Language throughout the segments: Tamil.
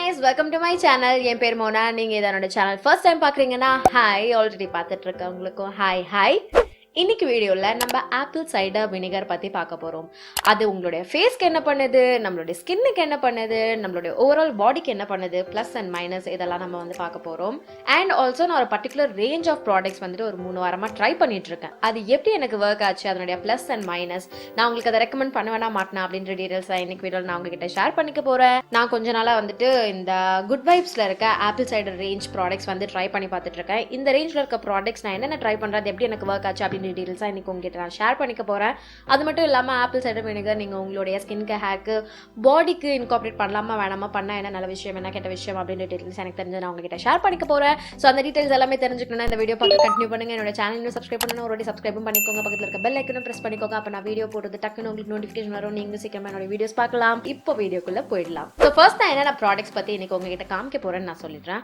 guys, welcome to my channel. என் பேர் மோனா. நீங்க இதனோட சேனல் ஃபர்ஸ்ட் டைம் பார்க்கறீங்கன்னா ஹாய், ஆல்ரெடி பார்த்துட்டு இருக்கவங்களுக்கும் ஹாய். இன்னைக்கு வீடியோல நம்ம ஆப்பிள் சைடர் வினிகர் பத்தி பார்க்க போறோம். அது உங்களுடைய ஃபேஸ்க்கு என்ன பண்ணுது, நம்மளுடைய ஸ்கின்னுக்கு என்ன பண்ணுது, நம்மளுடைய ஓவரால் பாடிக்கு என்ன பண்ணுது, ப்ளஸ் அண்ட் மைனஸ் இதெல்லாம் நம்ம வந்து பார்க்க போறோம். அண்ட் ஆல்சோ நான் ஒரு பர்டிகுலர் ரேஞ்ச் ஆஃப் ப்ராடக்ட்ஸ் வந்துட்டு ஒரு 3 வாரமா ட்ரை பண்ணிட்டு இருக்கேன். அது எப்படி எனக்கு ஒர்க் ஆச்சு, அதனுடைய ப்ளஸ் அண்ட் மைனஸ், நான் உங்களுக்கு அதை ரெக்கமெண்ட் பண்ணுவேனா மாட்டேனா அப்படின்ற டீடைல்ஸ் இன்னைக்கு வீடியோவில் நான் உங்ககிட்ட ஷேர் பண்ணிக்க போறேன். நான் கொஞ்ச நாளா வந்துட்டு இந்த குட் வைப்ஸ்ல இருக்க ஆப்பிள் சைடர் ரேஞ்ச் ப்ராடக்ட்ஸ் வந்து ட்ரை பண்ணி பார்த்துட்டு இருக்கேன். இந்த ரேஞ்ச்ல இருக்க ப்ராடக்ட்ஸ் நான் என்னென்ன ட்ரை பண்றது, எப்படி எனக்கு ஒர்க் ஆச்சு அப்படின்னு டீடைல்ஸாக இன்னைக்கு உங்ககிட்ட நான் ஷேர் பண்ணிக்க போகிறேன். அது மட்டும் இல்லாமல் ஆப்பிள் சைடர் வினிகர் நீங்கள் உங்களுடைய ஸ்கின்க்கு, ஹேருக்கு, பாடிக்கு இன்கார்பரேட் பண்ணலாமா வேணாமா, பண்ணால் என்ன நல்ல விஷயம் என்ன கெட்ட விஷயம் அப்படின்ற டீடைல்ஸ் எனக்கு தெரிஞ்சு நான் உங்ககிட்ட ஷேர் பண்ணிக்க போகிறேன். ஸோ அந்த டீடைல்ஸ் எல்லாமே தெரிஞ்சுக்கணும்னா இந்த வீடியோ பார்த்து கண்டினியூ பண்ணுங்க. என்னோட சேனல் இன்னும் சப்ஸ்கிரைப் பண்ணணும், ஒரு சப்ஸ்கிரைபும் பண்ணிக்கோங்க. பக்கத்தில் இருக்க பெல் ஐக்கனும் ப்ரெஸ் பண்ணிக்கோங்க. அப்போ நான் வீடியோ போடுறது டக்குன்னு உங்களுக்கு நோட்டிஃபிகேஷன் வரும். நீங்கள் சீக்கிரமாக என்னோட வீடியோஸ் பார்க்கலாம். இப்போ வீடியோக்குள்ளே போயிடலாம். ஸோ ஃபர்ஸ்ட் நான் என்னென்ன ப்ராடக்ட்ஸ் பற்றி இன்னைக்கு உங்ககிட்ட காமிக்க போகிறேன்னு நான் சொல்லிடுறேன்.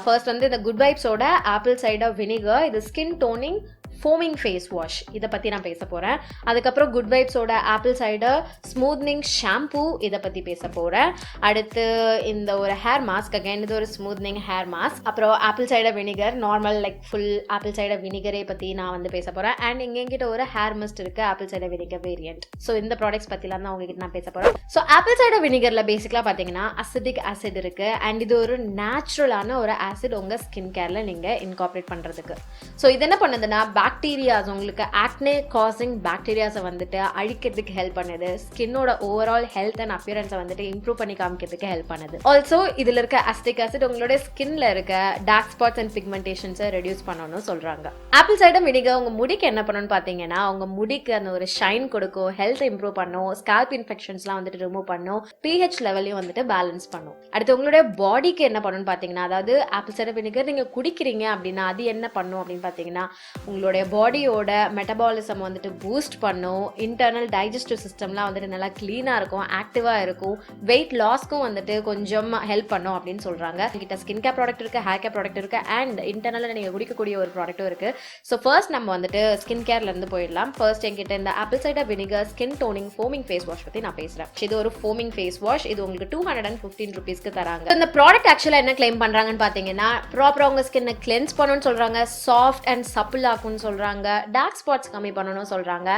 ஃபர்ஸ்ட் வந்து இந்த குட் வைப்ஸோட ஆப்பிள் சைடர் வினிகர், இது skin toning foaming face wash, இதை பற்றி நான் பேச போகிறேன். அதுக்கப்புறம் குட் வைப்ஸோட ஆப்பிள் சைடர் ஸ்மூத்னிங் ஷாம்பூ, இதை பற்றி பேச போகிறேன். அடுத்து இந்த ஒரு ஹேர் மாஸ்க், அகைன் இது ஒரு ஸ்மூத்னிங் ஹேர் மாஸ்க். அப்புறம் apple cider vinegar, normal like full apple cider வினிகரை பற்றி நான் வந்து பேச போகிறேன். அண்ட் எங்கிட்ட ஒரு ஹேர் மிஸ்ட் இருக்குது, apple cider vinegar variant. So இந்த ப்ராடக்ட்ஸ் பற்றிலாம் தான் உங்ககிட்ட நான் பேச போகிறேன். ஸோ ஆப்பிள் சைடர் வினிகரில் பேசிக்கலாக பார்த்தீங்கன்னா அசிடிக் ஆசிட் இருக்குது. அண்ட் இது ஒரு நேச்சுரலான ஒரு ஆசிட் உங்கள் ஸ்கின் கேரில் நீங்கள் இன்கார்பரேட் பண்ணுறதுக்கு. ஸோ இது என்ன பண்ணுதுன்னா பாக்டீரியாஸ், உங்களுக்கு ஆக்னே காசிங் பாக்டீரியாஸை வந்துட்டு அழிக்கிறதுக்கு ஹெல்ப் பண்ணுது. ஸ்கின்னோட ஓவரால் ஹெல்த் அண்ட் அப்பியரன்ஸை வந்துட்டு இம்ப்ரூவ் பண்ணி காமிக்கிறதுக்கு ஹெல்ப் பண்ணுது. ஆல்சோ இதில் இருக்க அசிட்டிக் ஆசிட் உங்களோட ஸ்கின்ல இருக்க டார்க் ஸ்பாட்ஸ் அண்ட் பிக்மெண்டேஷன்ஸை ரெடியூஸ் பண்ணணும்னு சொல்றாங்க. ஆப்பிள் சைடர் வினிகர் உங்க முடிக்கு என்ன பண்ணணும்னு பார்த்தீங்கன்னா, உங்க முடிக்கு அந்த ஒரு ஷைன் கொடுக்கும், ஹெல்த் இம்ப்ரூவ் பண்ணும், ஸ்கால்ப் இன்ஃபெக்ஷன்ஸ்லாம் வந்துட்டு ரிமூவ் பண்ணும், பிஹெச் லெவலையும் வந்துட்டு பேலன்ஸ் பண்ணும். அடுத்து உங்களுடைய பாடிக்கு என்ன பண்ணணும்னு பார்த்தீங்கன்னா, அதாவது ஆப்பிள் சைடர் வினிகர் நீங்க குடிக்கிறீங்க அப்படின்னா அது என்ன பண்ணும் அப்படின்னு பார்த்தீங்கன்னா, உங்களுடைய பாடியோட மெட்டபாலிசம் வந்துட்டு பூஸ்ட் பண்ணும், இன்டர்னல் டைஜஸ்டிவ் சிஸ்டம்லாம் வந்துட்டு நல்லா கிளீனாக இருக்கும், ஆக்டிவாக இருக்கும், வெயிட் லாஸ்க்கும் வந்துட்டு கொஞ்சம் ஹெல்ப் பண்ணும் அப்படின்னு சொல்கிறாங்க. என்கிட்ட ஸ்கின் கேர் ப்ராடக்ட் இருக்குது, ஹேர் கேர் ப்ராடக்ட் இருக்குது, அண்ட் இன்டர்னலில் நீங்கள் குடிக்கக்கூடிய ஒரு ப்ராடக்ட்டும் இருக்குது. ஸோ ஃபர்ஸ்ட் நம்ம வந்துட்டு ஸ்கின் கேர்லேருந்து போயிடலாம். ஃபர்ஸ்ட் என்கிட்ட இந்த apple cider vinegar skin toning foaming face wash பற்றி நான் பேசுகிறேன். இது ஒரு ஃபோமிங் ஃபேஸ் வாஷ், இது உங்களுக்கு 215 ருபீஸ்க்கு தராங்க. இந்த ப்ராடக்ட் ஆக்சுவலாக என்ன கிளைம் பண்ணுறாங்கன்னு பார்த்தீங்கன்னா, ப்ராப்பராக உங்கள் ஸ்கின்னை கிளென்ஸ் பண்ணணும்னு சொல்கிறாங்க, சாஃப்ட் அண்ட் சப்பிள் ஆக்கும்னு சொல்கிறாங்க, டார்க் ஸ்பாட்ஸ் கம்மி பண்ணணும்னு சொல்கிறாங்க,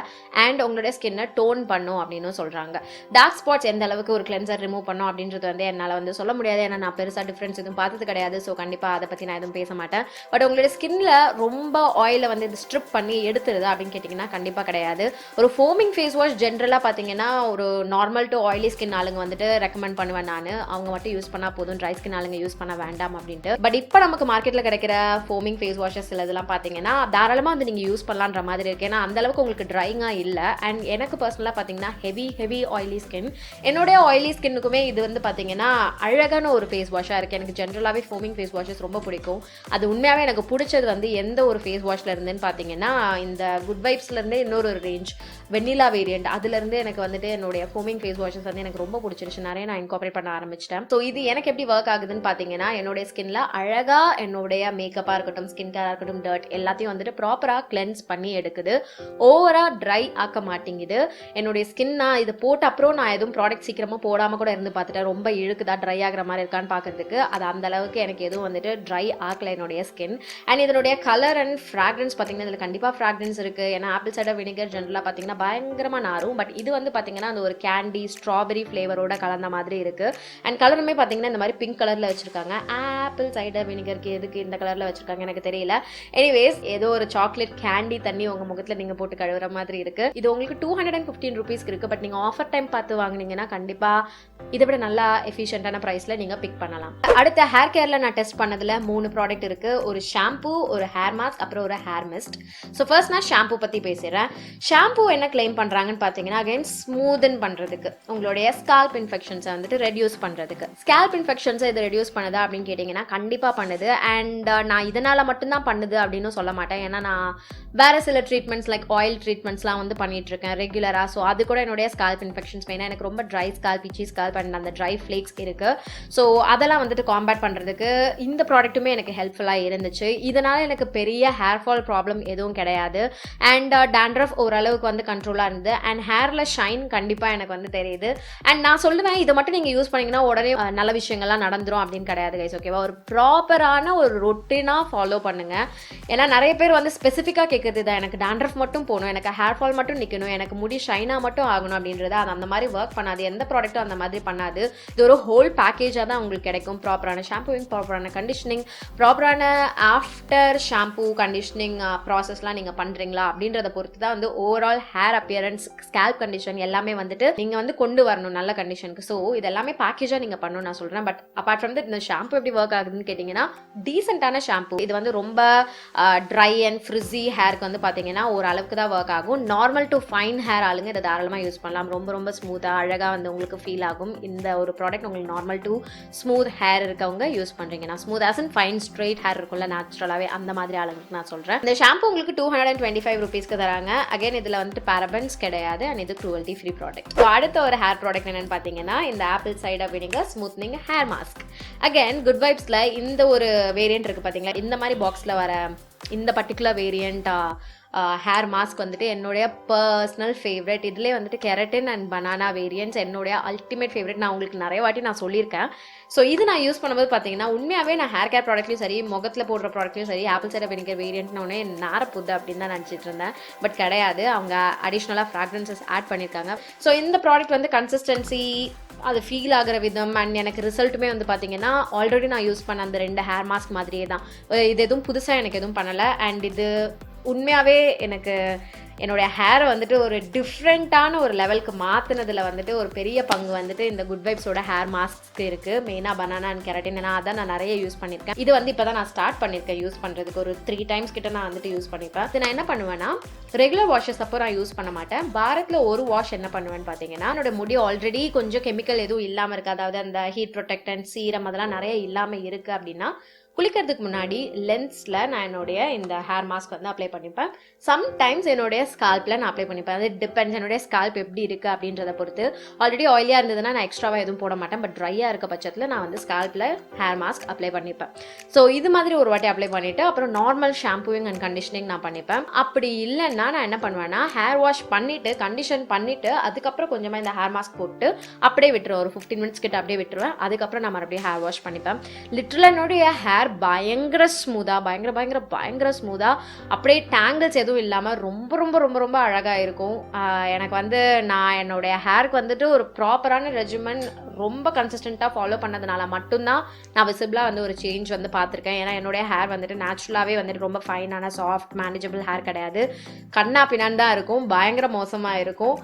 அண்ட் உங்களுடைய ஸ்கின்னை டோன் பண்ணும் அப்படின்னு சொல்கிறாங்க. டார்க் ஸ்பாட்ஸ் எந்த அளவுக்கு ஒரு கிளென்சர் ரிமூவ் பண்ணும் அப்படின்றது வந்து என்னால் வந்து சொல்ல முடியாது, ஏன்னா நான் பெருசாக டிஃப்ரென்ஸ் எதுவும் பார்த்தது கிடையாது. ஸோ கண்டிப்பாக அதை பற்றி நான் எதுவும் பேச மாட்டேன். பட் உங்களுடைய ஸ்கின்ல ரொம்ப ஆயிலை வந்து இது ஸ்ட்ரிப் பண்ணி எடுத்துருது அப்படின்னு கேட்டிங்கன்னா கண்டிப்பாக கிடையாது. ஒரு ஃபோமிங் ஃபேஸ் வாஷ் ஜென்ரலாக பார்த்தீங்கன்னா ஒரு நார்மல் டு ஆயிலி ஸ்கின் ஆளுங்க வந்துட்டு ரெக்கமெண்ட் பண்ணுவேன் நான். அவங்க மட்டும் யூஸ் பண்ணால் போதும், ட்ரை ஸ்கின் ஆளுங்க யூஸ் பண்ண வேண்டாம் அப்படின்ட்டு. பட் இப்போ நமக்கு மார்க்கெட்டில் கிடைக்கிற ஃபோமிங் ஃபேஸ் வாஷஸ் சில இதெல்லாம் பார்த்தீங்கன்னா தாராளமாக வந்து நீங்கள் யூஸ் பண்ணலான்ற மாதிரி இருக்கு. ஏன்னா அந்த அளவுக்கு உங்களுக்கு ட்ரைங்காக இல்லை. அண்ட் எனக்கு பர்சனலாக பார்த்தீங்கன்னா ஹெவி ஆயிலி ஸ்கின். என்னுடைய ஆயிலி ஸ்கின்னுக்குமே இது வந்து பார்த்தீங்கன்னா அழகான ஒரு ஃபேஸ் வாஷாக இருக்குது. எனக்கு ஜென்ரலாகவே ஃபோமிங் ஃபேஸ் வாஷஸ் ரொம்ப பிடிக்கும். அது உண்மையாகவே எனக்கு பிடிச்சது வந்து எந்த ஒரு ஃபேஸ் வாஷில் இருந்துன்னு பார்த்தீங்கன்னா, இந்த குட் வைப்ஸ்லேருந்தே இன்னொரு ரேஞ்ச் வெண்ணிலா வேரியன்ட், அதுலேருந்து எனக்கு வந்துட்டு என்னுடைய ஃபோமிங் ஃபேஸ் வாஷஸ் வந்து எனக்கு ரொம்ப பிடிச்சிருச்சு. நிறைய நான் இன்கார்பரேட் பண்ண ஆரம்பிச்சிட்டேன். ஸோ இது எனக்கு எப்படி ஒர்க் ஆகுதுன்னு பார்த்தீங்கன்னா, என்னுடைய ஸ்கின்ல அழகாக என்னுடைய மேக்கப்பாக இருக்கட்டும், ஸ்கின் கேராக இருக்கட்டும், டர்ட் எல்லாத்தையும் வந்துட்டு ப்ராப்பராக கிளென்ஸ் பண்ணி எடுக்குது. ஓவரா ட்ரை ஆக்க மாட்டேங்குது. என்னுடைய ஸ்கின் நான் இது போட்ட அப்புறம் நான் எதுவும் ப்ராடக்ட் சீக்கிரமாக போடாமல் கூட இருந்து பார்த்துட்டேன், ரொம்ப இழுக்குதா ட்ரை ஆகிற மாதிரி இருக்கான்னு பார்க்கறதுக்கு. அது அந்த அளவுக்கு எனக்கு எதுவும் வந்துட்டு ட்ரை ஆக்கல என்னுடைய ஸ்கின். அண்ட் இதனுடைய கலர் அண்ட் ஃப்ராக்ரன்ஸ் பார்த்தீங்கன்னா இதில் கண்டிப்பாக ஃப்ராக்ரன்ஸ் இருக்குது. ஏன்னா ஆப்பிள் சைடர் வினிகர் ஜென்ரலாக பார்த்தீங்கன்னா பயங்கரமாக நாரும். பட் இது வந்து பார்த்தீங்கன்னா அந்த ஒரு கேண்டி ஸ்ட்ராபெரி ஃப்ளேவரோட கலந்த மாதிரி இருக்குது. அண்ட் கலருமே பார்த்தீங்கன்னா இந்த மாதிரி பிங்க் கலரில் வச்சுருக்காங்க. ஆப்பிள் சைடர் வினிகருக்கு எதுக்கு இந்த கலரில் வச்சுருக்காங்க எனக்கு தெரியல. எனிவேஸ் ஏதோ ஒரு சாக்லேட் கேண்டி தண்ணி உங்கள் முகத்தில் நீங்கள் போட்டு கழுவுற மாதிரி இருக்கு. இது உங்களுக்கு 215 ருபீஸ்க்கு இருக்கு. பட் நீங்கள் ஆஃபர் டைம் பார்த்து வாங்கினீங்கன்னா கண்டிப்பாக இதை விட நல்லா எஃபிஷியன்டான ப்ரைஸில் நீங்கள் பிக் பண்ணலாம். அடுத்த ஹேர் கேரில் நான் டெஸ்ட் பண்ணதில் 3 ப்ராடக்ட் இருக்குது. ஒரு ஷாம்பூ, ஒரு ஹேர் மாஸ்க், அப்புறம் ஒரு ஹேர் மிஸ்ட். ஸோ ஃபர்ஸ்ட் நான் ஷாம்பூ பற்றி பேசுகிறேன். ஷாம்பூ என்ன கிளைம் பண்ணுறாங்கன்னு பார்த்தீங்கன்னா, அகைன் ஸ்மூதன் பண்ணுறதுக்கு, உங்களுடைய ஸ்கால்ப் இன்ஃபெக்ஷன்ஸை வந்துட்டு ரெடியூஸ் பண்ணுறதுக்கு. ஸ்கால்ப் இன்ஃபெக்ஷன்ஸை இது ரெடியூஸ் பண்ணுதா அப்படின்னு கேட்டிங்கன்னா கண்டிப்பாக பண்ணுது. அண்ட் நான் இதனால் மட்டும்தான் பண்ணுது அப்படின்னு சொல்ல மாட்டேன். ஏன்னா நான் நான் வேறு சில ட்ரீட்மெண்ட்ஸ் லைக் ஆயில் ட்ரீட்மெண்ட்ஸ்லாம் வந்து பண்ணிகிட்ருக்கேன் ரெகுலராக. ஸோ அது கூட என்னுடைய ஸ்கால்ப் இன்ஃபெக்ஷன்ஸ் மெயினாக எனக்கு ரொம்ப ட்ரை ஸ்கால்ப், இச்சி ஸ்கால்ப் அண்ட் அந்த ட்ரை ஃப்ளேக்ஸ் இருக்குது. ஸோ அதெல்லாம் வந்துட்டு காம்பேட் பண்ணுறதுக்கு இந்த ப்ராடக்ட்டுமே எனக்கு ஹெல்ப்ஃபுல்லாக இருந்துச்சு. இதனால் எனக்கு பெரிய ஹேர் ஃபால் ப்ராப்ளம் எதுவும் கிடையாது. அண்ட் டேண்ட்ரஃப் ஓரளவுக்கு வந்து கண்ட்ரோலாக இருந்தது. அண்ட் ஹேரில் ஷைன் கண்டிப்பாக எனக்கு வந்து தெரியுது. அண்ட் நான் சொல்லுவேன், இதை மட்டும் நீங்கள் யூஸ் பண்ணிங்கன்னா உடனே நல்ல விஷயங்கள்லாம் நடந்துரும் அப்படின்னு கிடையாது கைஸ். ஓகேவா? ஒரு ப்ராப்பரான ஒரு ரொட்டீனாக ஃபாலோ பண்ணுங்கள். ஏன்னா நிறைய பேர் வந்து ஸ்பெசிஃபிக்காக கேட்குறது தான், எனக்கு டேண்ட்ரஃப் மட்டும் போகணும், எனக்கு ஹேர் ஃபால் மட்டும் நிற்கணும், எனக்கு முடி ஷைனாக மட்டும் ஆகணும் அப்படின்றது. அது அந்த மாதிரி ஒர்க் பண்ணாது. எந்த ப்ராடக்ட்டும் அந்த மாதிரி பண்ணாது. இது ஒரு ஹோல் பேக்கேஜாக தான் உங்களுக்கு கிடைக்கும். ப்ராப்பரான ஷாம்பூவிங், ப்ராப்பரான கண்டிஷனிங், ப்ராப்பரான ஆஃப்டர் ஷாம்பூ கண்டிஷனிங் ப்ராசஸ்லாம் நீங்கள் பண்ணுறீங்களா அப்படின்றத பொறுத்து தான் வந்து overall hair appearance, scalp condition எல்லாமே வந்துட்டு நீங்கள் வந்து கொண்டு வரணும் நல்ல கண்டிஷனுக்கு. ஸோ இது எல்லாமே பேக்கேஜாக நீங்கள் பண்ணணும் நான் சொல்கிறேன். பட் அப்பார்ட் ஃப்ரம் தட் இந்த ஷாம்பு எப்படி ஒர்க் ஆகுதுன்னு கேட்டிங்கன்னா, டீசெண்டான ஷாம்பு. இது வந்து ரொம்ப ட்ரை அண்ட் ஃப்ரிஸி ஹேருக்கு வந்து பார்த்தீங்கன்னா ஒரு அளவுக்கு தான் ஒர்க் ஆகும். நார்மல் டு ஃபைன் ஹேர் ஆளுங்க இதை தாராளமாக யூஸ் பண்ணலாம். ரொம்ப ரொம்ப ஸ்மூத்தாக அழகாக வந்து உங்களுக்கு ஃபீல் ஆகும். இந்த ஒரு ப்ராடக்ட் உங்களுக்கு நார்மல் டு ஸ்மூத் ஹேர் இருக்கவங்க யூஸ் பண்ணுறீங்கன்னா, smooth as and fine straight hair இருக்கும்ல நேச்சுரலாகவே, அந்த மாதிரி ஆளுங்களுக்கு நான் சொல்கிறேன். இந்த ஷாம்பு உங்களுக்கு 225 rupeesக்கு தராங்க. அகைன் இதில் வந்துட்டு பேரபன்ஸ் கிடையாது அண்ட் இது க்ரூவல்ட்டி ஃப்ரீ ப்ராடக்ட். ஸோ அடுத்த ஒரு ஹேர் ப்ராடக்ட் என்னென்னு பார்த்தீங்கன்னா இந்த apple cider vinegar smoothening hair mask. Again Good வைப்ஸில் இந்த ஒரு வேரியன்ட் இருக்குது பார்த்தீங்களா, இந்த மாதிரி பாக்ஸில் வர இந்த பர்டிகுலர் வேரியண்ட் ஹேர் மாஸ்க் வந்துட்டு என்னுடைய பர்சனல் ஃபேவரட். இதிலே வந்துட்டு கெரட்டின் அண்ட் பனானா வேரியன்ட்ஸ் என்னுடைய அல்டிமேட் ஃபேவரட். நான் உங்களுக்கு நிறைய வாட்டி நான் சொல்லியிருக்கேன். ஸோ இது நான் யூஸ் பண்ணும்போது பார்த்தீங்கன்னா உண்மையாகவே நான் ஹேர் கேர் ப்ராடக்ட்லையும் சரி, முகத்தில் போடுற ப்ராடக்ட்லையும் சரி, ஆப்பிள் சைடர் வினிகர் வேரியன்ட்னு ஒன்று நார புது அப்படின்னு தான் நினச்சிட்டு இருந்தேன். பட் கிடையாது, அவங்க அடிஷ்னலாக ஃப்ராக்ரன்சஸ் ஆட் பண்ணியிருக்காங்க. ஸோ இந்த ப்ராடக்ட் வந்து கன்சிஸ்டன்சி, அது ஃபீல் ஆகிற விதம் அண்ட் எனக்கு ரிசல்ட்டுமே வந்து பார்த்தீங்கன்னா ஆல்ரெடி நான் யூஸ் பண்ண அந்த 2 ஹேர் மாஸ்க் மாதிரியே தான். இது எதுவும் புதுசாக எனக்கு எதுவும் பண்ணலை. அண்ட் இது உண்மையாகவே எனக்கு என்னுடைய ஹேரை வந்துட்டு ஒரு டிஃப்ரெண்ட்டான ஒரு லெவலுக்கு மாற்றினதில் வந்துட்டு ஒரு பெரிய பங்கு வந்துட்டு இந்த குட் வைப்ஸோட ஹேர் மாஸ்க்கு இருக்குது. மெயினாக பனானா அண்ட் கெரட்டின். அதான் நான் நிறைய யூஸ் பண்ணியிருக்கேன். இது வந்து இப்போ தான் நான் ஸ்டார்ட் பண்ணியிருக்கேன் யூஸ் பண்ணுறதுக்கு. ஒரு 3 times கிட்ட நான் வந்துட்டு யூஸ் பண்ணிப்பேன். இது நான் என்ன பண்ணுவேன்னா, ரெகுலர் வாஷஸ் அப்போ நான் யூஸ் பண்ண மாட்டேன். வாரத்தில் ஒரு வாஷ் என்ன பண்ணுவேன்னு பார்த்தீங்கன்னா, என்னோட முடி ஆல்ரெடி கொஞ்சம் கெமிக்கல் எதுவும் இல்லாமல் இருக்குது, அதாவது அந்த ஹீட் ப்ரொடெக்டன்ட் சீரம் அதெல்லாம் நிறைய இல்லாமல் இருக்குது அப்படின்னா, குளிக்கிறதுக்கு முன்னாடி லென்ஸில் நான் என்னுடைய இந்த ஹேர் மாஸ்க் வந்து அப்ளை பண்ணிப்பேன். சம்டைம்ஸ் என்னுடைய ஸ்கால்ப்பில் நான் அப்ளை பண்ணிப்பேன். அது டிபெண்ட்ஸ் என்னுடைய ஸ்கால்ப் எப்படி இருக்குது அப்படின்றத பொறுத்து. ஆல்ரெடி ஆயிலியாக இருந்ததுன்னா நான் எக்ஸ்ட்ராவாக எதுவும் போட மாட்டேன். பட் ட்ரையாக இருக்க பட்சத்தில் நான் வந்து ஸ்கால்ப்பில் ஹேர் மாஸ்க் அப்ளை பண்ணிப்பேன். ஸோ இது மாதிரி ஒரு வாட்டி அப்ளை பண்ணிவிட்டு அப்புறம் நார்மல் ஷாம்பூவிங் அண்ட் கண்டிஷனிங் நான் பண்ணிப்பேன். அப்படி இல்லைன்னா நான் என்ன பண்ணுவேன்னா, ஹேர் வாஷ் பண்ணிவிட்டு கண்டிஷன் பண்ணிவிட்டு அதுக்கப்புறம் கொஞ்சமாக இந்த ஹேர் மாஸ்க் போட்டு அப்படியே விட்டுருவேன். ஒரு 15 minutes கிட்ட அப்படியே விட்டுருவேன். அதுக்கப்புறம் நான் மறுபடியும் ஹேர் வாஷ் பண்ணிப்பேன். லிட்டரலாக என்னுடைய ஹேர் பயங்கர ஸ்மூத்தாக, பயங்கர ஸ்மூத்தாக, அப்படியே டேங்கிள்ஸ் எதுவும் இல்லாமல் ரொம்ப ரொம்ப ரொம்ப ரொம்ப அழகாக இருக்கும். எனக்கு வந்து நான் என்னுடைய ஹேருக்கு வந்துட்டு ஒரு ப்ராப்பரான ரெஜிமெண்ட் ரொம்ப கன்சிஸ்டண்ட்டாக ஃபாலோ பண்ணதுனால மட்டும்தான் நான் விசிபிளாக வந்து ஒரு சேஞ்ச் வந்து பார்த்துருக்கேன். ஏன்னா என்னுடைய ஹேர் வந்துட்டு நேச்சுரலாகவே வந்துட்டு ரொம்ப ஃபைனான சாஃப்ட் மேனேஜபிள் ஹேர் கிடையாது. கண்ணா பின்னான் தான் இருக்கும், பயங்கர மோசமாக இருக்கும்.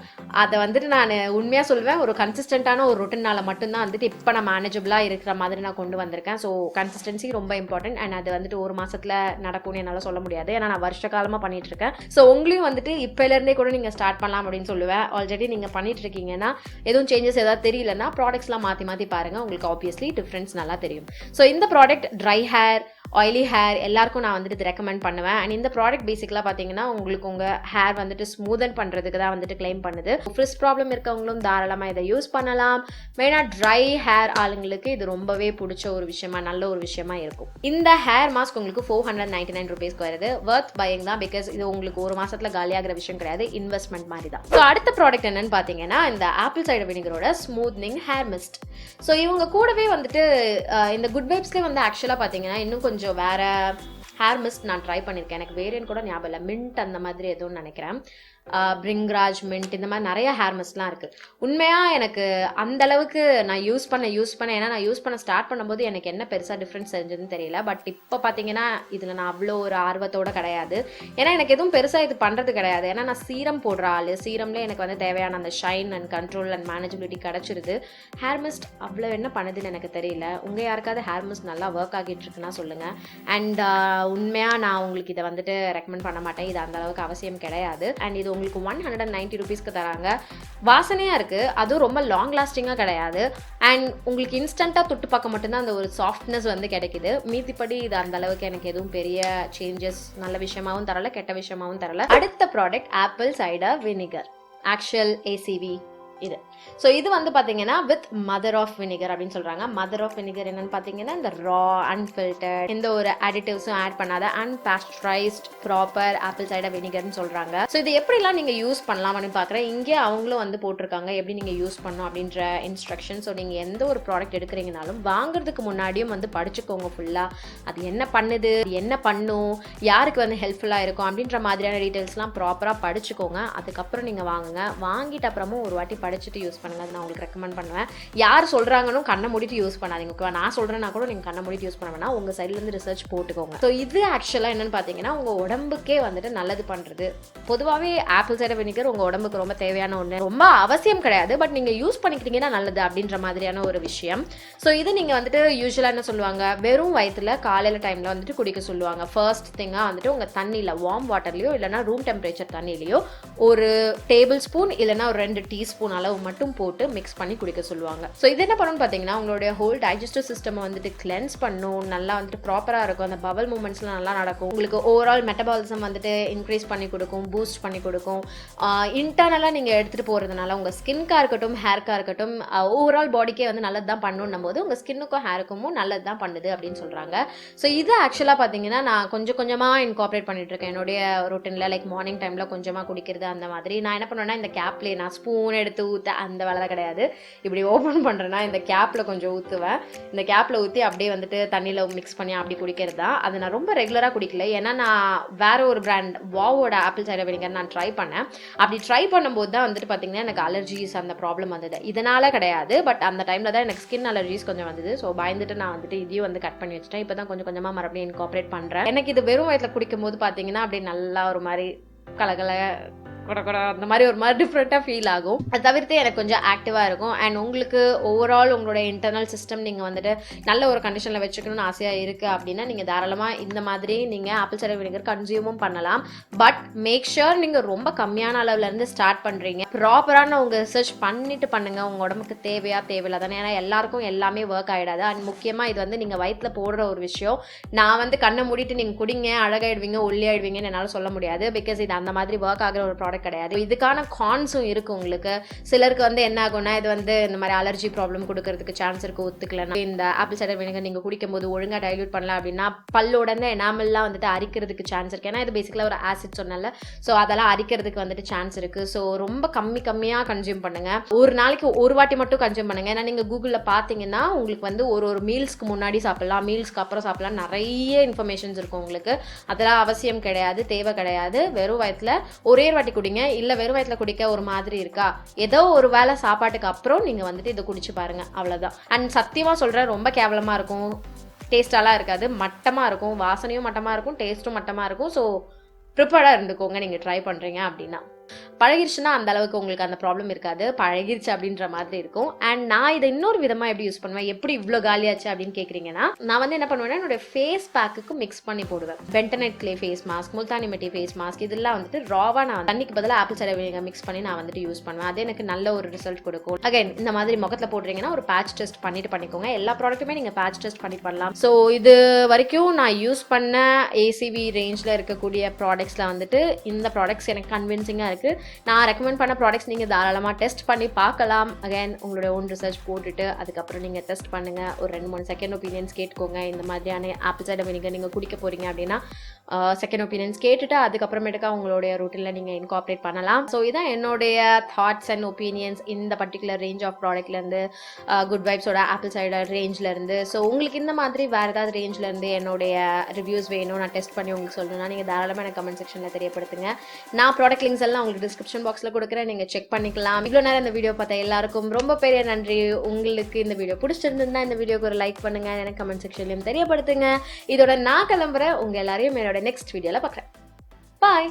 அதை வந்துட்டு நான் உண்மையாக சொல்லுவேன், ஒரு கன்சிஸ்டண்ட்டான ஒரு ரொட்டீனால் மட்டும்தான் வந்துட்டு இப்போ நான் மேனேஜபிளாக இருக்கிற மாதிரி நான் கொண்டு வந்திருக்கேன். ஸோ கன்சிஸ்டன்சி ரொம்ப இம்பார்ட்டன்ட். அண்ட் அது வந்துட்டு ஒரு மாசத்துல நடக்கும்னு என்னால் சொல்ல முடியாது. ஏன்னா நான் வருஷ காலமாக பண்ணிட்டு இருக்கேன். ஸோ உங்களையும் வந்துட்டு இப்போலேருந்தே கூட நீங்கள் ஸ்டார்ட் பண்ணலாம் அப்படின்னு சொல்லுவேன். ஆல்ரெடி நீங்கள் பண்ணிட்டு இருக்கீங்கன்னா எதுவும் சேஞ்சஸ் ஏதாவது தெரியலன்னா ப்ராடக்ட்ஸ்லாம் மாற்றி பாருங்கள். உங்களுக்கு ஆப்வியஸ்லி டிஃப்ரென்ஸ் நல்லா தெரியும். ஸோ இந்த product try hair, oily hair எல்லாருக்கும் நான் வந்துட்டு ரெக்கமெண்ட் பண்ணுவேன். அண்ட் இந்த ப்ராடக்ட் பேசிக்கலாக பார்த்தீங்கன்னா உங்களுக்கு உங்கள் ஹேர் வந்துட்டு ஸ்மூதன் பண்ணுறதுக்கு தான் வந்துட்டு கிளைம் பண்ணுது. ஃப்ரிஸ் ப்ராப்ளம் இருக்கவங்களும் தாராளமாக இதை யூஸ் பண்ணலாம். மெயினாக ட்ரை ஹேர் ஆளுங்களுக்கு இது ரொம்பவே பிடிச்ச ஒரு விஷயமா, நல்ல ஒரு விஷயமா இருக்கும். இந்த ஹேர் மாஸ்க் உங்களுக்கு 499 rupeesக்கு வருது. வர்த் பையிங் தான். பிகாஸ் இது உங்களுக்கு ஒரு மாசத்துல காலியாகிற விஷயம் கிடையாது, இன்வெஸ்ட்மெண்ட் மாதிரி தான். ஸோ அடுத்த ப்ராடக்ட் என்னன்னு பார்த்தீங்கன்னா இந்த ஆப்பிள் சைடர் வினிகரோட ஸ்மூத்னிங் ஹேர் மிஸ்ட். ஸோ இவங்க கூடவே வந்துட்டு இந்த குட் வைப்ஸ்லேயே வந்து ஆக்சுவலாக பார்த்தீங்கன்னா இன்னும் கொஞ்சம் வேற ஹேர் மிஸ்ட் நான் ட்ரை பண்ணியிருக்கேன். எனக்கு வேரியன்ட் கூட ஞாபகம் இல்லை, மின்ட் அந்த மாதிரி எதுவும் நினைக்கிறேன். பிரிங்ராஜ், மின்ட் இந்த மாதிரி நிறைய ஹேர் மிஸ்ட்லாம் இருக்குது. உண்மையாக எனக்கு அந்தளவுக்கு நான் யூஸ் பண்ண ஏன்னா நான் யூஸ் பண்ண ஸ்டார்ட் பண்ணும்போது எனக்கு என்ன பெருசாக டிஃப்ரென்ஸ் தெரிஞ்சதுன்னு தெரியல. பட் இப்போ பார்த்தீங்கன்னா இதில் நான் அவ்வளோ ஒரு ஆர்வத்தோடு கிடையாது. ஏன்னா எனக்கு எதுவும் பெருசாக இது பண்ணுறது கிடையாது. ஏன்னா நான் சீரம் போடுற ஆள், சீரம்லேயே எனக்கு வந்து தேவையான அந்த shine and control and manageability கிடச்சிருது. ஹேர் மிஸ்ட் அவ்வளோ என்ன பண்ணுதுன்னு எனக்கு தெரியல. உங்கள் யாருக்காவது ஹேர் மிஸ்ட் நல்லா ஒர்க் ஆகிட்டு இருக்குன்னா சொல்லுங்கள். அண்ட் உண்மையாக நான் உங்களுக்கு இதை வந்துட்டு ரெக்கமெண்ட் பண்ண மாட்டேன். இது அந்தளவுக்கு அவசியம் கிடையாது. அண்ட் இது உங்களுக்கு 190 ரூபீஸ்க்கு தராங்க. வாசனையாக இருக்குது, அதுவும் ரொம்ப லாங் லாஸ்டிங்காக கிடையாது. அண்ட் உங்களுக்கு இன்ஸ்டண்ட்டாக தொட்டு பார்க்க மட்டும்தான் அந்த ஒரு சாஃப்ட்னஸ் வந்து கிடைக்குது. மீதிப்படி இது அந்த அளவுக்கு எனக்கு எதுவும் பெரிய சேஞ்சஸ் நல்ல விஷயமாகவும் தரல, கெட்ட விஷயமாகவும் தரல. அடுத்த product apple cider vinegar actual ACV இது. ஸோ இது வந்து பார்த்தீங்கன்னா வித் மதர் ஆஃப் வினிகர் அப்படின்னு சொல்கிறாங்க. மதர் ஆஃப் வினிகர் என்னன்னு பார்த்தீங்கன்னா இந்த ரா அன்ஃபில்டர்ட் எந்த ஒரு அடிட்டிவ்ஸும் ஆட் பண்ணாத அன்பேஸ்டரைஸ்ட் ப்ராப்பர் ஆப்பிள் சைடர் வினிகர்னு சொல்கிறாங்க. ஸோ இது எப்படிலாம் நீங்கள் யூஸ் பண்ணலாம் அப்படின்னு பார்க்குறேன். இங்கே அவங்களும் வந்து போட்டிருக்காங்க எப்படி நீங்கள் யூஸ் பண்ணணும் அப்படின்ற இன்ஸ்ட்ரக்ஷன். ஸோ நீங்கள் எந்த ஒரு ப்ராடக்ட் எடுக்கிறீங்கனாலும் வாங்குறதுக்கு முன்னாடியும் வந்து படிச்சுக்கோங்க ஃபுல்லாக. அது என்ன பண்ணுது, என்ன பண்ணும், யாருக்கு வந்து ஹெல்ப்ஃபுல்லாக இருக்கும் அப்படின்ற மாதிரியான டீட்டெயில்ஸ்லாம் ப்ராப்பராக படிச்சுக்கோங்க. அதுக்கப்புறம் நீங்கள் வாங்குங்க. வாங்கிட்ட அப்புறமும் ஒரு வாட்டி படிச்சுட்டு யூஸ் பண்ணுங்க. அது நான் உங்களுக்கு ரெக்கமெண்ட் பண்ணுவேன். யார் சொல்றாங்கன்னு கண்ணை மூடிட்டு யூஸ் பண்ணாதீங்க. ஓகேவா? நான் சொல்றேன்னா கூட நீங்க கண்ணை மூடிட்டு யூஸ் பண்ண வேணா, உங்க சைட்ல இருந்து ரிசர்ச் போட்டுக்கோங்க. ஸோ இது ஆக்சுவலா என்னன்னு பாத்தீங்கன்னா உங்க உடம்புக்கே வந்துட்டு நல்லது பண்றது. பொதுவாகவே ஆப்பிள் சைடர் வினிகர் உங்க உடம்புக்கு ரொம்ப தேவையான ஒன்று, ரொம்ப அவசியம் கிடையாது, பட் நீங்க யூஸ் பண்ணிக்கிட்டீங்கன்னா நல்லது அப்படின்ற மாதிரியான ஒரு விஷயம். ஸோ இது நீங்க வந்துட்டு யூஸ்வலா என்ன சொல்லுவாங்க, வெறும் வயிற்றுல காலையில டைம்ல வந்துட்டு குடிக்க சொல்லுவாங்க. ஃபர்ஸ்ட் திங்கா வந்துட்டு உங்க தண்ணியில வார்ம் வாட்டர்லயோ இல்லைன்னா ரூம் டெம்பரேச்சர் தண்ணியிலையோ ஒரு டேபிள் ஸ்பூன் இல்லைன்னா ஒரு 2 டீஸ்பூன் அளவு மட்டும் போட்டு மிக்ஸ் பண்ணி குடிக்க சொல்லுவாங்க. ஸோ இது என்ன பண்ணுன்னு பார்த்தீங்கன்னா உங்களுடைய ஹோல் டைஜஸ்டிவ் சிஸ்டம் வந்துட்டு கிளென்ஸ் பண்ணும், நல்லா வந்துட்டு ப்ராப்பராக இருக்கும், அந்த பவல் மூமெண்ட்ஸ்லாம் நல்லா நடக்கும், உங்களுக்கு ஓவரால் மெட்டபாலிசம் வந்துட்டு இன்க்ரீஸ் பண்ணி கொடுக்கும், பூஸ்ட் பண்ணி கொடுக்கும். இன்டர்னலாக நீங்கள் எடுத்துகிட்டு போகிறதுனால உங்கள் ஸ்கின்காக இருக்கட்டும் ஹேர்க்காக இருக்கட்டும் ஓவரால் பாடிக்கே வந்து நல்லது தான் பண்ணணும் போது உங்கள் ஸ்கின்னுக்கும் ஹேருக்கும் நல்லது தான் பண்ணுது அப்படின்னு சொல்கிறாங்க. ஸோ இது ஆக்சுவலாக பார்த்தீங்கன்னா நான் கொஞ்சம் கொஞ்சமாக இன்கார்பரேட் பண்ணிட்டு இருக்கேன் என்னுடைய ரொட்டீனில். லைக் மார்னிங் டைமில் கொஞ்சமாக குடிக்கிறது அந்த மாதிரி. நான் என்ன பண்ணுவேன்னா இந்த கேப்லேயே நான் ஸ்பூன் எடுத்து ஊற்ற அந்த வேலை கிடையாது. இப்படி ஓப்பன் பண்ணுறேன்னா இந்த கேப்பில் கொஞ்சம் ஊற்றுவேன். இந்த கேப்பில் ஊற்றி அப்படியே வந்துட்டு தண்ணியில் மிக்ஸ் பண்ணி அப்படி குடிக்கிறது தான். அது நான் ரொம்ப ரெகுலராக குடிக்கல. ஏன்னா நான் வேற ஒரு பிராண்ட் வாவோட ஆப்பிள் சைடர் வினிகர் நான் ட்ரை பண்ணேன். அப்படி ட்ரை பண்ணும்போது தான் வந்துட்டு பார்த்தீங்கன்னா எனக்கு அலர்ஜிஸ் அந்த ப்ராப்ளம் வந்தது. இதனால கிடையாது, பட் அந்த டைமில் தான் எனக்கு ஸ்கின் அலர்ஜிஸ் கொஞ்சம் வந்தது. ஸோ பயந்துட்டு நான் வந்துட்டு இதையும் வந்து கட் பண்ணி வச்சுட்டேன். இப்போ தான் கொஞ்சம் கொஞ்சமாக மறுபடியும் இன்கார்பரேட் பண்ணுறேன். எனக்கு இது வெறும் வயிற்றில் குடிக்கும் போது பார்த்தீங்கன்னா அப்படியே நல்லா ஒரு மாதிரி கலகல அந்த மாதிரி ஒரு மாதிரி டிஃப்ரெண்ட்டாக ஃபீல் ஆகும். அது தவிர்த்து எனக்கு கொஞ்சம் ஆக்டிவாக இருக்கும். அண்ட் உங்களுக்கு ஓவரால் உங்களுடைய இன்டர்னல் சிஸ்டம் நீங்கள் வந்துட்டு நல்ல ஒரு கண்டிஷனில் வச்சுக்கணும்னு ஆசையாக இருக்குது அப்படின்னா நீங்கள் தாராளமாக இந்த மாதிரி நீங்கள் ஆப்பிள் சைடர் வினிகர் கன்சியூமும் பண்ணலாம். பட் மேக் ஷுர் நீங்கள் ரொம்ப கம்மியான அளவுலேருந்து ஸ்டார்ட் பண்ணுறீங்க. ப்ராப்பரான உங்கள் ரிசர்ச் பண்ணிட்டு பண்ணுங்கள். உங்கள் உடம்புக்கு தேவையா தேவையில்லை தானே. ஏன்னா எல்லாருக்கும் எல்லாமே ஒர்க் ஆகிடாது. அண்ட் முக்கியமாக இது வந்து நீங்கள் வயிற்றில் போடுற ஒரு விஷயம். நான் வந்து கண்ணை மூடிட்டு நீங்கள் குடிங்க அழகாயிடுவீங்க ஒல்லி ஆயிடுவீங்கன்னு என்னால் சொல்ல முடியாது. பிகாஸ் இது அந்த மாதிரி ஒர்க் ஆகிற ஒரு ப்ராடக்ட் கிடையாது. இதுக்கான கான்ஸும் இருக்கு உங்களுக்கு. சிலருக்கு வந்து என்ன ஆகும்னா இது வந்து இந்த மாதிரி அலர்ஜி ப்ராப்ளம் கொடுக்கறதுக்கு சான்ஸ் இருக்கு. ஒத்துக்கலன்னா இந்த ஆப்பிள் சைடர் வினிகர் நீங்க குடிக்கும் போது ஒழுங்கா டைல்யூட் பண்ணலாம் அப்படின்னா பல்லோட எனாமெல்லாம் வந்துட்டு அரிக்கிறதுக்கு சான்ஸ் இருக்கு. ஏன்னா இது பேசிக்கலா ஒரு ஆசிட் சொன்னல, ஸோ அதெல்லாம் அரிக்கிறதுக்கு வந்துட்டு சான்ஸ் இருக்கு. ஸோ ரொம்ப கம்மியா கன்சியூம் பண்ணுங்க. ஒரு நாளைக்கு ஒரு வாட்டி மட்டும் கன்சியூம் பண்ணுங்க. ஏன்னா நீங்க கூகுள்ல பாத்தீங்கன்னா உங்களுக்கு வந்து ஒரு மீல்ஸ்க்கு முன்னாடி சாப்பிடலாம், மீல்ஸ்க்கு அப்புறம் சாப்பிடலாம், நிறைய இன்ஃபர்மேஷன்ஸ் இருக்கும் உங்களுக்கு. அதெல்லாம் அவசியம் கிடையாது, தேவை கிடையாது. வெறும் வயிற்றுல ஒரே வாட்டி குடிங்க. இல்ல வெறும் வயிற்றுல குடிக்க ஒரு மாதிரி இருக்கா, ஏதோ ஒரு வேளை சாப்பாட்டுக்கு அப்புறம் நீங்க வந்துட்டு இதை குடிச்சு பாருங்க, அவ்வளவுதான். அண்ட் சத்தியமா சொல்றேன், ரொம்ப கேவலமா இருக்கும், டேஸ்டாலாம் இருக்காது, மட்டமா இருக்கும், வாசனையும் மட்டமா இருக்கும், டேஸ்ட்டும் மட்டமா இருக்கும். ஸோ ப்ரிப்பேர்டாக இருந்துக்கோங்க நீங்கள் ட்ரை பண்ணுறீங்க அப்படின்னா. பழகிருச்சுன்னா அந்த அளவுக்கு உங்களுக்கு அந்த ப்ராப்ளம் இருக்காது. பழகிருச்சு அப்படின்ற மாதிரி இருக்கும். அண்ட் நான் இதை இன்னொரு விதமாக எப்படி யூஸ் பண்ணுவேன், எப்படி இவ்வளோ காலியாச்சு அப்படின்னு கேட்குறீங்கன்னா, நான் வந்து என்ன பண்ணுவேன்னா என்னோட ஃபேஸ் பேக்குக்கு மிக்ஸ் பண்ணி போடுவேன். Bentonite clay face mask, Multani mitti face mask, இதெல்லாம் வந்துட்டு ராவாக நான் தண்ணிக்கு பதிலாக ஆப்பிள் சைடர் வினிகர் மிக்ஸ் பண்ணி நான் வந்துட்டு யூஸ் பண்ணுவேன். அது எனக்கு நல்ல ஒரு ரிசல்ட் கொடுக்கும். அகைன் இந்த மாதிரி முகத்தில் போடுறீங்கன்னா ஒரு பேட்ச் டெஸ்ட் பண்ணிக்கோங்க. எல்லா ப்ராடக்ட்டுமே நீங்கள் பேட்ச் டெஸ்ட் பண்ணலாம். ஸோ இது வரைக்கும் நான் யூஸ் பண்ண ஏசிவி ரேஞ்சில் இருக்கக்கூடிய ப்ராடக்ட்ஸில் வந்துட்டு இந்த ப்ராடக்ட்ஸ் எனக்கு கன்வின்சிங்காக இருக்குது. நான் ரெக்கமெண்ட் பண்ண ப்ராடக்ட்ஸ் நீங்கள் தாராளமாக டெஸ்ட் பண்ணி பார்க்கலாம். அகைன் உங்களுடைய ஓன் ரிசர்ச் போட்டுட்டு அதுக்கப்புறம் நீங்கள் டெஸ்ட் பண்ணுங்கள். ஒரு 2-3 செகண்ட் ஒப்பீனியன்ஸ் கேட்டுக்கோங்க. இந்த மாதிரியான ஆப்பிள் சைடர் வினிகர் நீங்கள் குடிக்க போகிறீங்க அப்படின்னா செகண்ட் ஒப்பீனியன்ஸ் கேட்டுட்டு அதுக்கப்புறமேட்டுக்கா உங்களுடைய ரூட்டினில் நீங்கள் இன்கார்பரேட் பண்ணலாம். ஸோ இதான் என்னுடைய தாட்ஸ் அண்ட் ஒப்பீனியன்ஸ் இந்த பர்டிகுலர் ரேஞ்ச் ஆஃப் ப்ராடக்ட்லேருந்து, குட் வைப்ஸோட ஆப்பிள் சைடர் ரேஞ்சிலேருந்து. ஸோ உங்களுக்கு இந்த மாதிரி வேறு ஏதாவது ரேஞ்சிலேருந்து என்னுடைய ரிவ்யூஸ் வேணும், நான் டெஸ்ட் பண்ணி உங்களுக்கு சொல்லணும்னா நீங்கள் தாராளமாக எனக்கு கமெண்ட் செக்ஷனில் தெரியப்படுத்துங்க. நான் ப்ராடக்ட் லிங்க்ஸ் எல்லாம் உங்களுக்கு டிஸ்கிரிப்ஷன் பாக்ஸில் கொடுக்குறேன், நீங்கள் செக் பண்ணிக்கலாம். இவ்வளோ நேரம் இந்த வீடியோ பார்த்த எல்லாருக்கும் ரொம்ப பெரிய நன்றி. உங்களுக்கு இந்த வீடியோ பிடிச்சிருந்தா இந்த வீடியோக்கு ஒரு லைக் பண்ணுங்க, எனக்கு கமெண்ட் செக்ஷன்லையும் தெரியப்படுத்துங்க. இதோட நான் கிளம்புறேன். உங்கள் எல்லாரையும் என்னோட நெக்ஸ்ட் வீடியோவில் பார்க்குறேன். பாய்.